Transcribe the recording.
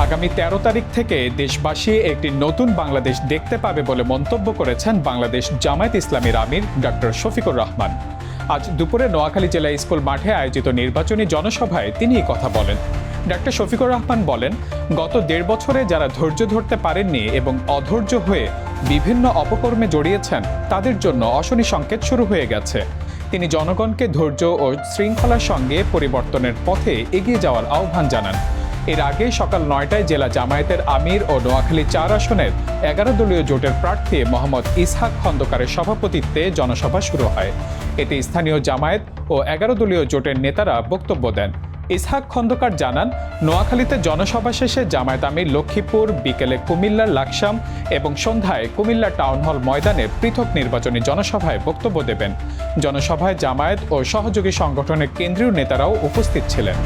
আগামী ১৩ তারিখ থেকে দেশবাসী একটি নতুন বাংলাদেশ দেখতে পাবে বলে মন্তব্য করেছেন বাংলাদেশ জামায়াত ইসলামীর আমির ডক্টর শফিকুর রহমান। আজ দুপুরে নোয়াখালী জেলা স্কুল মাঠে আয়োজিত নির্বাচনী জনসভায় তিনি এই কথা বলেন। ডক্টর শফিকুর রহমান বলেন, গত ১.৫ বছরে যারা ধৈর্য ধরতে পারেননি এবং অধৈর্য হয়ে বিভিন্ন অপকর্মে জড়িয়েছেন তাদের জন্য অশনি সংকেত শুরু হয়ে গেছে। তিনি জনগণকে ধৈর্য ও শৃঙ্খলার সঙ্গে পরিবর্তনের পথে এগিয়ে যাওয়ার আহ্বান জানান। এর আগে সকাল ৯টায় জেলা জামায়াতের আমির ও নোয়াখালী ৪ আসনের ১১ দলীয় জোটের প্রার্থী মোহাম্মদ ইসহাক খন্দকারের সভাপতিত্বে জনসভা শুরু হয়। এতে স্থানীয় জামায়াত ও ১১ দলীয় জোটের নেতারা বক্তব্য দেন। ইসহাক খন্দকার জানান, নোয়াখালীতে জনসভা শেষে জামায়াত আমির লক্ষ্মীপুর, বিকেলে কুমিল্লার লাকসাম এবং সন্ধ্যায় কুমিল্লা টাউন হল ময়দানে পৃথক নির্বাচনী জনসভায় বক্তব্য দেবেন। জনসভায় জামায়াত ও সহযোগী সংগঠনের কেন্দ্রীয় নেতারাও উপস্থিত ছিলেন।